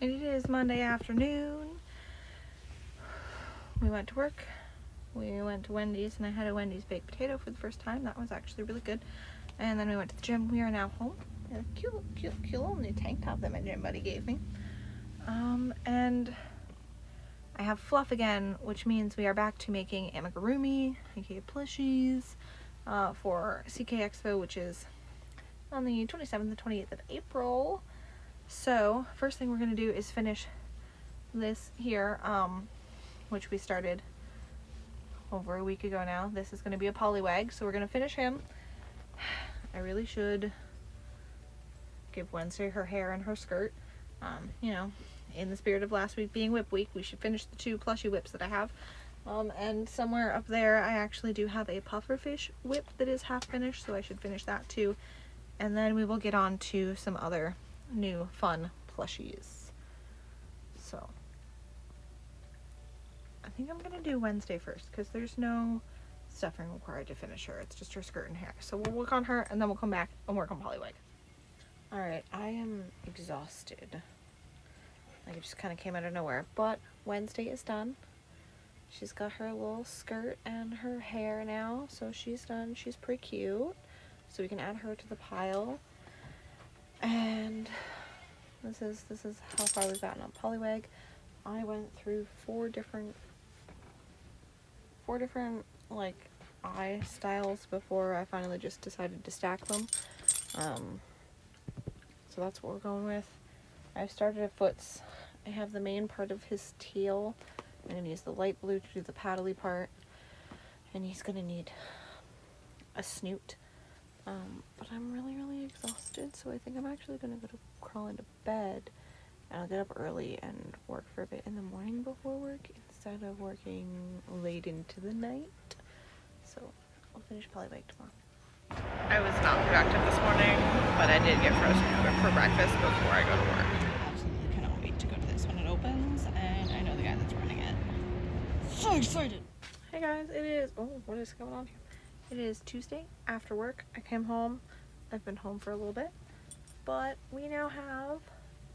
And it is Monday afternoon. We went to work. We went to Wendy's and I had a Wendy's baked potato for the first time. That was actually really good. And then we went to the gym. We are now home. A cute little new tank top that my gym buddy gave me. And I have fluff again, which means we are back to making amigurumi, aka plushies, for CK Expo, which is on the 27th and 28th of April. So first thing we're going to do is finish this here, which we started over a week ago now. This is going to be a polywag, so we're going to finish him. I really should give Wednesday her hair and her skirt. You know, in the spirit of last week being whip week, we should finish the 2 plushie whips that I have. And somewhere up there I actually do have a pufferfish whip that is half finished, so I should finish that too. And then we will get on to some other new fun plushies. So I think I'm gonna do Wednesday first because there's no stuffing required to finish her. It's just her skirt and hair. So we'll work on her and then we'll come back and work on Polywag. Alright, I am exhausted. Like, it just kind of came out of nowhere. But Wednesday is done. She's got her little skirt and her hair now. So she's done. She's pretty cute. So we can add her to the pile. And this is how far we've gotten on Polywag. I went through four different like eye styles before I finally just decided to stack them. So that's what we're going with. I've started at Foot's. I have the main part of his tail. I'm going to use the light blue to do the paddly part. And he's going to need a snoot. But I'm really exhausted, so I think I'm actually going to go to crawl into bed. And I'll get up early and work for a bit in the morning before work instead of working late into the night. So I'll finish Polywag tomorrow. I was not productive this morning, but I did get frozen yogurt for breakfast before I go to work. I absolutely cannot wait to go to this when it opens, and I know the guy that's running it. So excited! Hey guys, it is, what is going on here? It is Tuesday after work. I came home. I've been home for a little bit, but we now have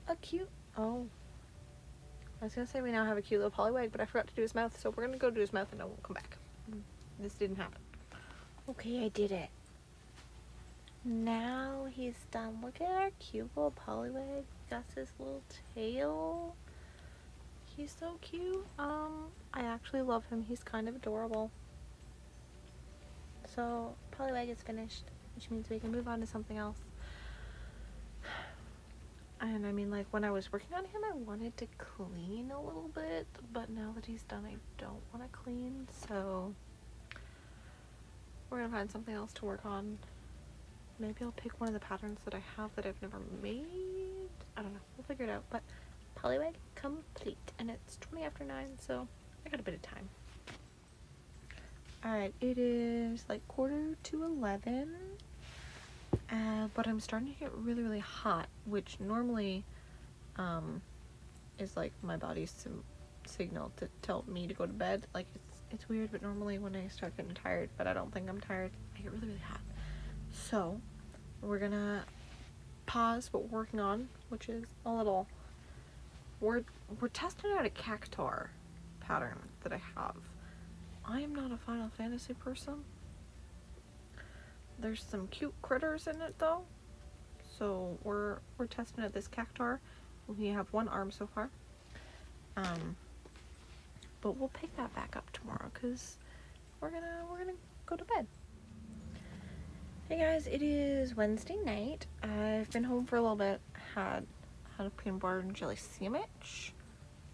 a cute, I was gonna say we now have a cute little polywag, but I forgot to do his mouth, so we're gonna go do his mouth and then we'll come back. This didn't happen. Okay, I did it. Now he's done. Look at our cute little polywag. Got his little tail. He's so cute. I actually love him. He's kind of adorable. So polywag is finished, which means we can move on to something else. And I mean, like, when I was working on him, I wanted to clean a little bit, but now that he's done, I don't want to clean, so we're gonna find something else to work on. Maybe I'll pick one of the patterns that I have that I've never made. I don't know. We'll figure it out. But polywag complete. And it's 20 after 9, so I got a bit of time. Alright, it is like 10:45. But I'm starting to get really hot, which normally is like my body's signal to tell me to go to bed. Like, it's weird, but normally when I start getting tired, but I don't think I'm tired, I get really hot. So we're gonna pause what we're working on, which is a little, we're testing out a cactar pattern that I have. I am not a Final Fantasy person. There's some cute critters in it though, so we're testing out this cactar. We have one arm so far, but we'll pick that back up tomorrow because we're gonna go to bed. Hey guys, it is Wednesday night. I've been home for a little bit, had a peanut butter and jelly sandwich,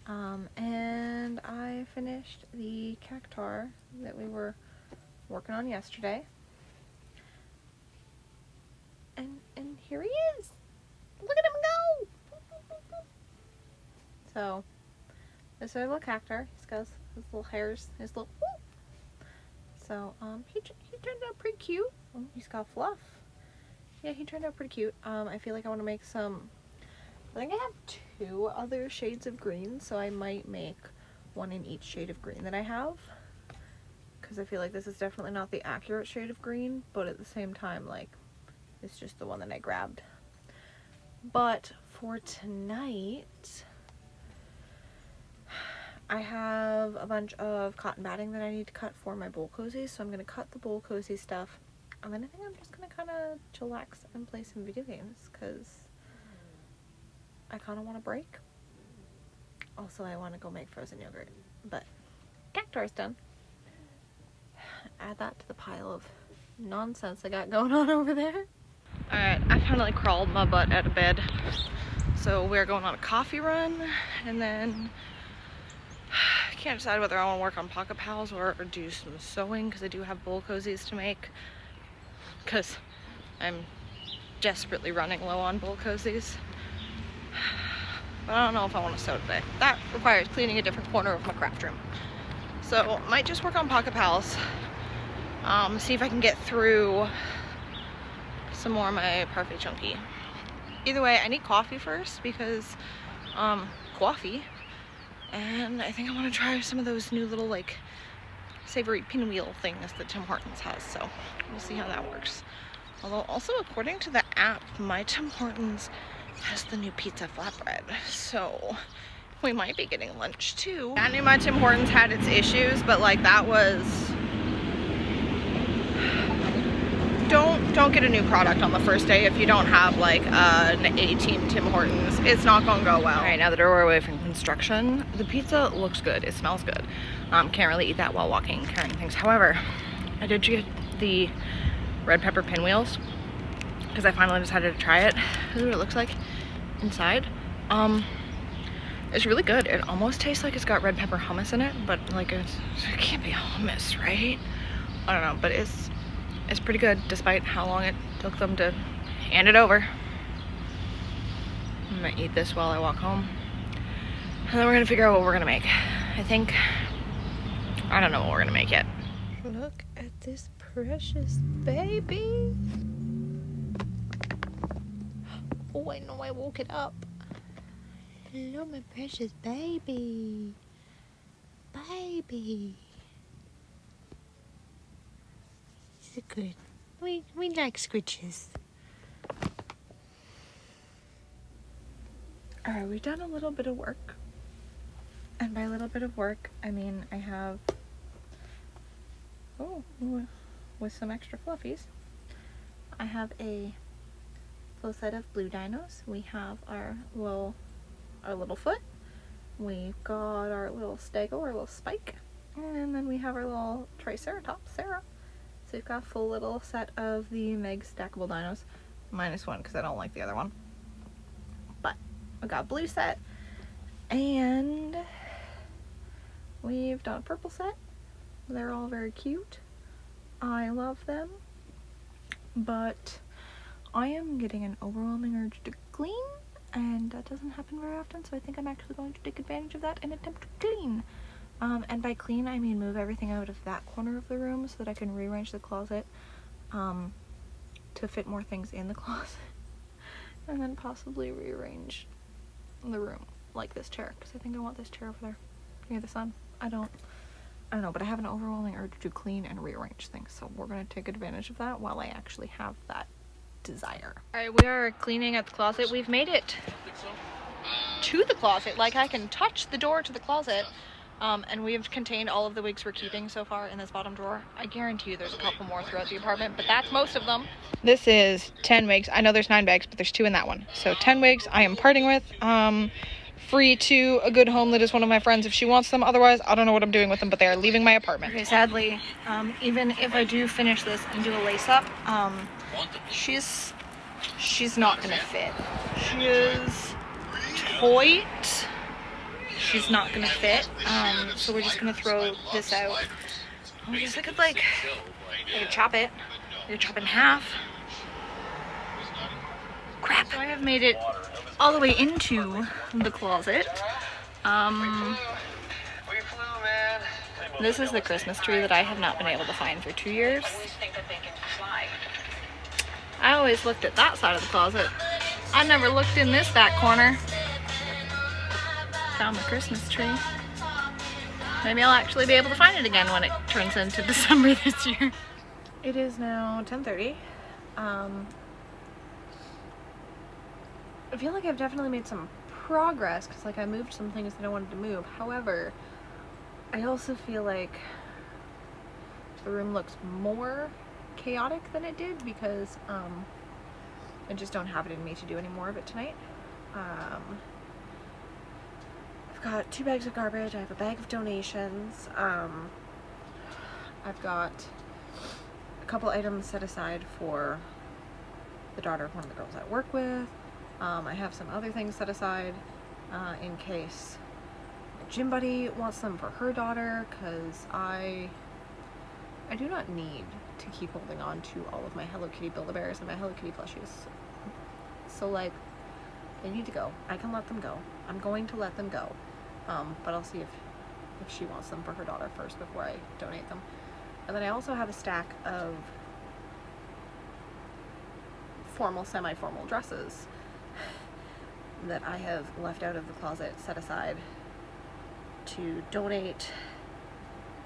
and I finished the cactar that we were working on yesterday. And here he is. Look at him go! So, this is our little cactar. He's got his little hairs, his little whoop. So, he turned out pretty cute. Oh, he's got fluff. Yeah, he turned out pretty cute. I feel like I want to make some, I think I have 2 other shades of green, so I might make one in each shade of green that I have. Because I feel like this is definitely not the accurate shade of green, but at the same time, like, it's just the one that I grabbed. But for tonight, have a bunch of cotton batting that I need to cut for my bowl cozies, so I'm gonna cut the bowl cozy stuff, and then I think I'm just gonna kind of chillax and play some video games because I kind of want a break. Also, I want to go make frozen yogurt, but Cactar's done. Add that to the pile of nonsense I got going on over there. Alright, I finally crawled my butt out of bed. So we're going on a coffee run, and then I can't decide whether I want to work on Pocket Pals or do some sewing, because I do have bowl cozies to make, because I'm desperately running low on bowl cozies. But I don't know if I want to sew today. That requires cleaning a different corner of my craft room. So I might just work on Pocket Pals, see if I can get through some more of my Parfait Chunky. Either way, I need coffee first because coffee, and I think I want to try some of those new little like savory pinwheel things that Tim Hortons has, so we'll see how that works. Although also according to the app, my Tim Hortons has the new pizza flatbread, so we might be getting lunch too. I knew my Tim Hortons had its issues, but like that was, don't get a new product on the first day if you don't have like an A-team Tim Hortons. It's not gonna go well. All right, now that we're away from construction, the pizza looks good, it smells good. Can't really eat that while walking, carrying things. However, I did get the red pepper pinwheels because I finally decided to try it. This is what it looks like inside. It's really good. It almost tastes like it's got red pepper hummus in it, but like it can't be hummus, right? I don't know, but it's pretty good despite how long it took them to hand it over. I'm gonna eat this while I walk home, and then we're gonna figure out what we're gonna make. I don't know what we're gonna make yet. Look at this precious baby. Oh, I know I woke it up. Hello, my precious baby. Baby. So good. We like scritches. Alright, we've done a little bit of work. And by a little bit of work, I mean I have, with some extra fluffies, I have a full set of blue dinos. We have our little foot. We've got our little stego, our little spike. And then we have our little triceratops, Sarah. So we've got a full little set of the Meg stackable dinos. Minus one because I don't like the other one. But we got a blue set. And we've done a purple set. They're all very cute. I love them. But I am getting an overwhelming urge to clean, and that doesn't happen very often, so I think I'm actually going to take advantage of that and attempt to clean. And by clean, I mean move everything out of that corner of the room so that I can rearrange the closet to fit more things in the closet, and then possibly rearrange the room, like this chair, because I think I want this chair over there near the sun. I don't know, but I have an overwhelming urge to clean and rearrange things, so we're going to take advantage of that while I actually have that desire. Alright, we are cleaning at the closet. We've made it to the closet, like I can touch the door to the closet, and we have contained all of the wigs we're keeping so far in this bottom drawer. I guarantee you there's a couple more throughout the apartment, but that's most of them. This is 10 wigs. I know there's 9 bags, but there's 2 in that one. So 10 wigs I am parting with. Free to a good home that is one of my friends if she wants them. Otherwise, I don't know what I'm doing with them, but they are leaving my apartment. Okay, sadly, even if I do finish this and do a lace up, she's not gonna fit. She is tight. She's not gonna fit. So we're just gonna throw this out. I guess I could I could chop it. I could chop it in half. Crap. So I have made it all the way into the closet. This is the Christmas tree that I have not been able to find for 2 years. I always looked at that side of the closet. I never looked in this back corner. Found the Christmas tree. Maybe I'll actually be able to find it again when it turns into December this year. It is now 10:30. I feel like I've definitely made some progress because I moved some things that I wanted to move. However, I also feel like the room looks more chaotic than it did because I just don't have it in me to do any more of it tonight. I've got 2 bags of garbage, I have a bag of donations, I've got a couple items set aside for the daughter of one of the girls I work with. I have some other things set aside in case my gym buddy wants them for her daughter, because I do not need to keep holding on to all of my Hello Kitty Build-A-Bears and my Hello Kitty plushies. So like, they need to go. I can let them go. I'm going to let them go. But I'll see if she wants them for her daughter first before I donate them. And then I also have a stack of formal, semi-formal dresses that I have left out of the closet, set aside to donate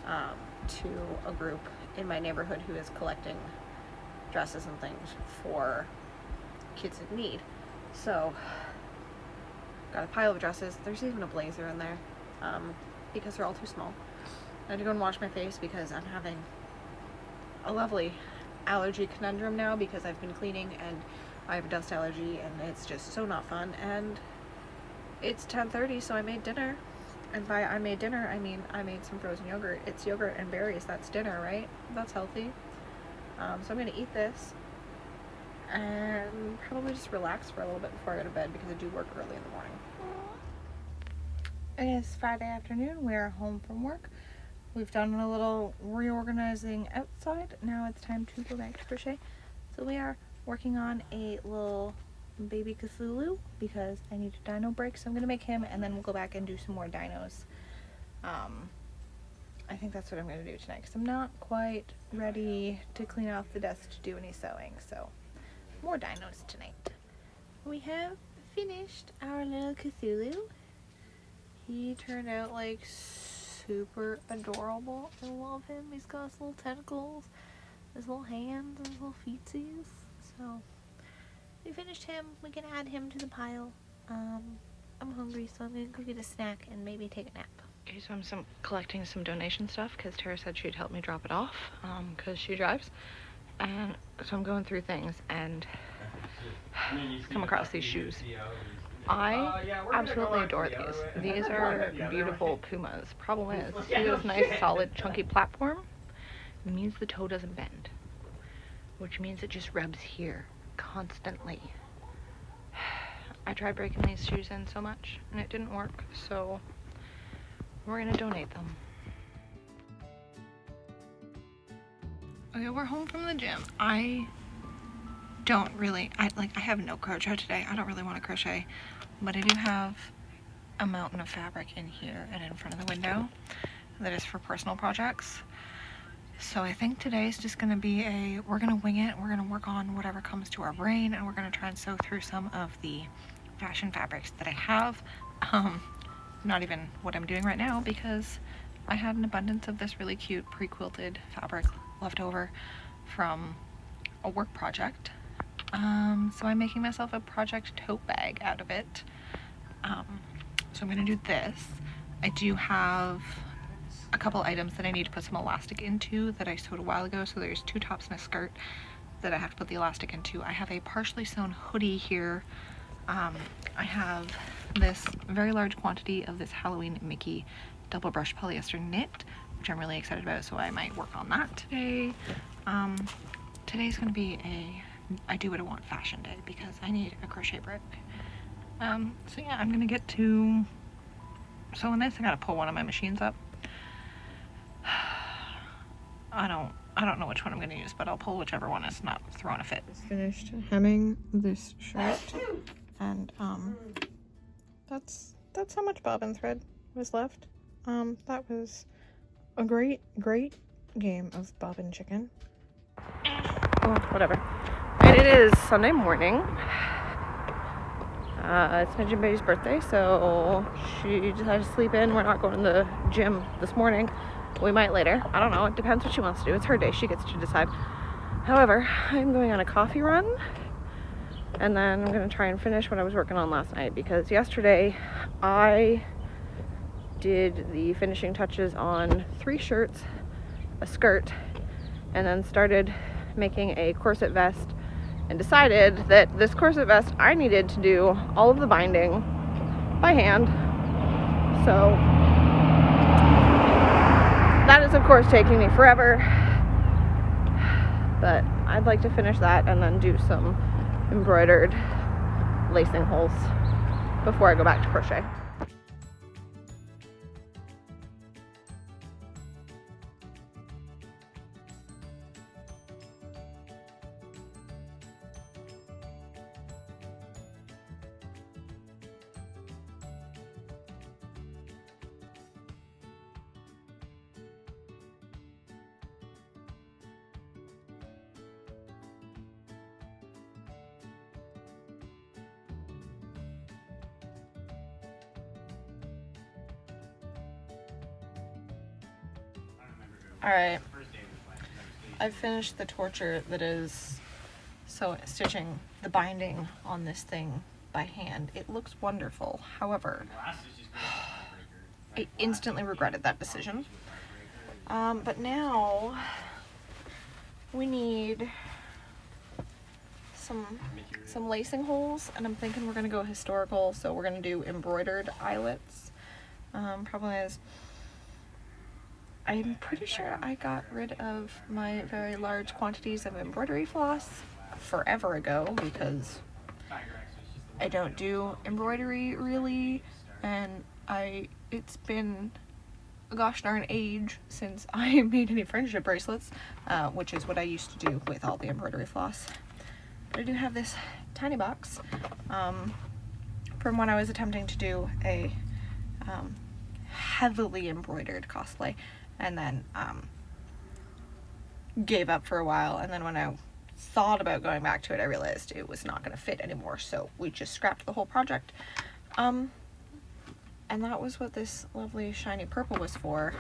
to a group in my neighborhood who is collecting dresses and things for kids in need. So, got a pile of dresses. There's even a blazer in there because they're all too small. I had to go and wash my face because I'm having a lovely allergy conundrum now because I've been cleaning and I have a dust allergy and it's just so not fun. And it's 10:30, so I made dinner. And by I made dinner, I mean I made some frozen yogurt. It's yogurt and berries. That's dinner, right? That's healthy. So I'm going to eat this and probably just relax for a little bit before I go to bed because I do work early in the morning. It is Friday afternoon. We are home from work. We've done a little reorganizing outside. Now it's time to go back to crochet. So we are working on a little baby Cthulhu because I need a dino break. So I'm going to make him and then we'll go back and do some more dinos. I think that's what I'm going to do tonight because I'm not quite ready to clean off the desk to do any sewing. So more dinos tonight. We have finished our little Cthulhu. He turned out like super adorable. I love him. He's got his little tentacles, his little hands, and his little feetsies. So we finished him. We can add him to the pile. I'm hungry, so I'm gonna go get a snack and maybe take a nap. Okay, so I'm collecting some donation stuff because Tara said she'd help me drop it off because she drives. And so I'm going through things and come across these shoes. I absolutely adore these. These are beautiful Pumas. Problem is, see this nice solid chunky platform? It means the toe doesn't bend, which means it just rubs here constantly. I tried breaking these shoes in so much and it didn't work, so we're gonna donate them. Okay, we're home from the gym. I have no crochet today. I don't really want to crochet, but I do have a mountain of fabric in here and in front of the window that is for personal projects. So I think today's just going to be we're going to wing it. We're going to work on whatever comes to our brain and we're going to try and sew through some of the fashion fabrics that I have. Not even what I'm doing right now because I had an abundance of this really cute pre-quilted fabric left over from a work project. So I'm making myself a project tote bag out of it. So I'm going to do this. I do have a couple items that I need to put some elastic into that I sewed a while ago. So there's 2 tops and a skirt that I have to put the elastic into. I have a partially sewn hoodie here. I have this very large quantity of this Halloween Mickey double brush polyester knit, which I'm really excited about, so I might work on that today. Today's going to be I do what I want fashion day because I need a crochet break. So yeah, I'm gonna get to sewing this. I gotta pull one of my machines up. I don't know which one I'm gonna use, but I'll pull whichever one is not throwing a fit. Just finished hemming this shirt, and that's how much bobbin thread was left. That was a great game of bobbin chicken. Oh, whatever. And it is Sunday morning. It's my gym baby's birthday, so she decided to sleep in. We're not going to the gym this morning. We might later. I don't know. It depends what she wants to do. It's her day. She gets to decide. However, I'm going on a coffee run, and then I'm going to try and finish what I was working on last night, because yesterday I did the finishing touches on 3 shirts, a skirt, and then started making a corset vest, and decided that this corset vest I needed to do all of the binding by hand. So that is of course taking me forever, but I'd like to finish that and then do some embroidered lacing holes before I go back to crochet. Alright, I've finished the torture that is stitching the binding on this thing by hand. It looks wonderful. However, I instantly regretted that decision. But now we need some lacing holes, and I'm thinking we're gonna go historical, so we're gonna do embroidered eyelets. Problem is, I'm pretty sure I got rid of my very large quantities of embroidery floss forever ago because I don't do embroidery really, and it's been a gosh darn age since I made any friendship bracelets, which is what I used to do with all the embroidery floss. But I do have this tiny box from when I was attempting to do a heavily embroidered cosplay, and then gave up for a while, and then when I thought about going back to it, I realized it was not going to fit anymore, so we just scrapped the whole project. And that was what this lovely shiny purple was for.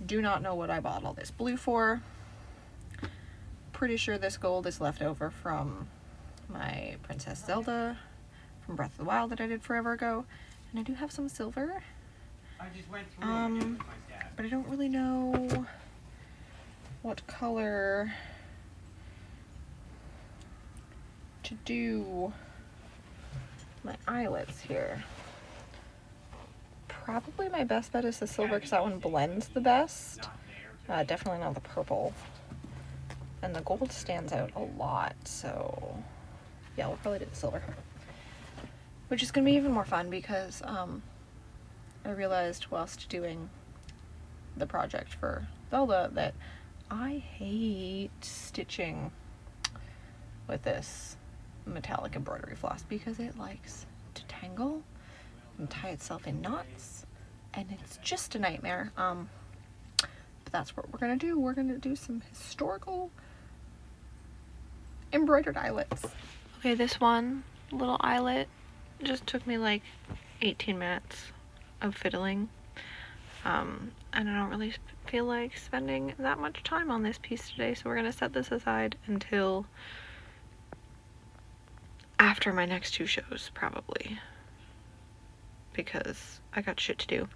Do not know what I bought all this blue for. Pretty sure this gold is left over from my Princess Zelda from Breath of the Wild that I did forever ago, and I do have some silver. But I don't really know what color to do my eyelets here. Probably my best bet is the silver because that one blends the best. Definitely not the purple. And the gold stands out a lot, so yeah, we'll probably do the silver. Which is going to be even more fun because I realized whilst doing the project for Zelda that I hate stitching with this metallic embroidery floss because it likes to tangle and tie itself in knots, and it's just a nightmare. But that's what we're gonna do. We're gonna do some historical embroidered eyelets. Okay, this one little eyelet just took me like 18 minutes of fiddling. And I don't really feel like spending that much time on this piece today, so we're gonna set this aside until after my next 2 shows, probably, because I got shit to do.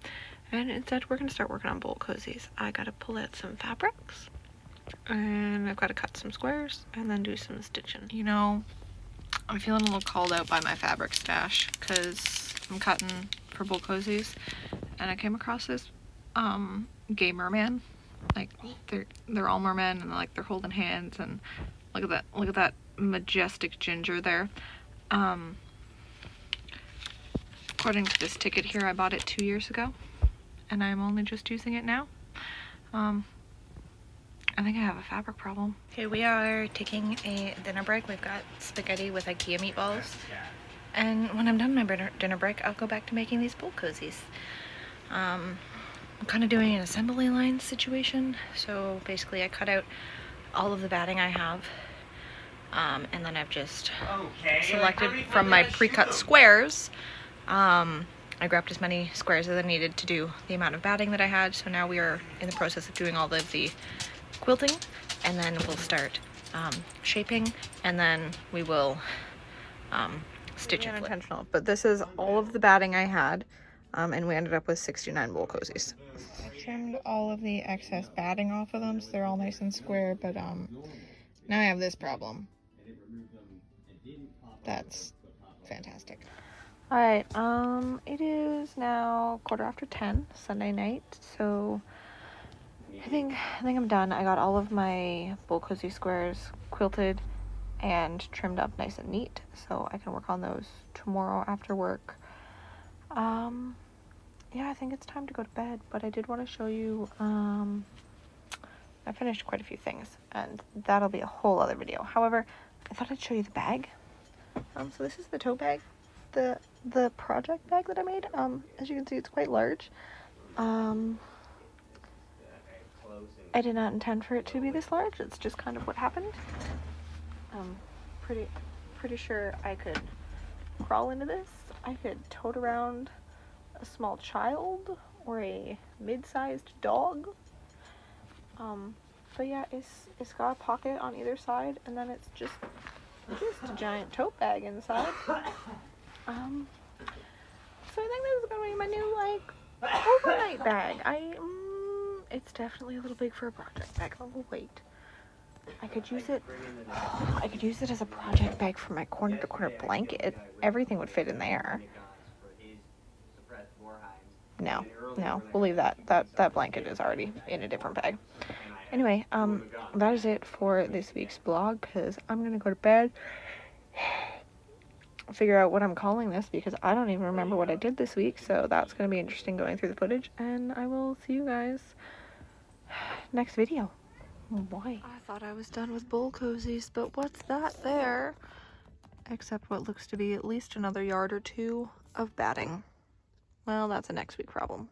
And instead we're gonna start working on bowl cozies. I gotta pull out some fabrics, and I've gotta cut some squares and then do some stitching. You know, I'm feeling a little called out by my fabric stash because I'm cutting for bowl cozies, and I came across this gay merman. Like they're all mermen, and like they're holding hands, and look at that majestic ginger there. According to this ticket here, I bought it 2 years ago, and I'm only just using it now. I think I have a fabric problem. Okay, we are taking a dinner break. We've got spaghetti with IKEA meatballs, and when I'm done my dinner break, I'll go back to making these bowl cozies. I'm kind of doing an assembly line situation, so basically I cut out all of the batting I have, and then I've just selected from my pre-cut squares. I grabbed as many squares as I needed to do the amount of batting that I had, so now we are in the process of doing all of the quilting, and then we'll start shaping, and then we will stitch it. Unintentional, but this is all of the batting I had. and we ended up with 69 bowl cozies. I trimmed all of the excess batting off of them, so they're all nice and square, but now I have this problem. That's fantastic. Alright, it is now 10:15, Sunday night, so I think I'm done. I got all of my bowl cozy squares quilted and trimmed up nice and neat, so I can work on those tomorrow after work. Yeah, I think it's time to go to bed, but I did want to show you, I finished quite a few things, and that'll be a whole other video. However, I thought I'd show you the bag. So this is the tote bag, the project bag that I made. As you can see, it's quite large. I did not intend for it to be this large. It's just kind of what happened. Pretty sure I could crawl into this. I could tote around a small child or a mid-sized dog. But yeah, it's got a pocket on either side, and then it's just a giant tote bag inside. So I think this is gonna be my new overnight bag. It's definitely a little big for a project bag. Oh wait, I could use it as a project bag for my corner to corner blanket. Everything would fit in there. No, we'll leave that blanket is already in a different bag. Anyway, that is it for this week's vlog, because I'm gonna go to bed, figure out what I'm calling this, because I don't even remember what I did this week, so that's gonna be interesting going through the footage, and I will see you guys next video. Bye. I thought I was done with bowl cozies, but what's that there? Except what looks to be at least another yard or two of batting. Well, that's a next week problem.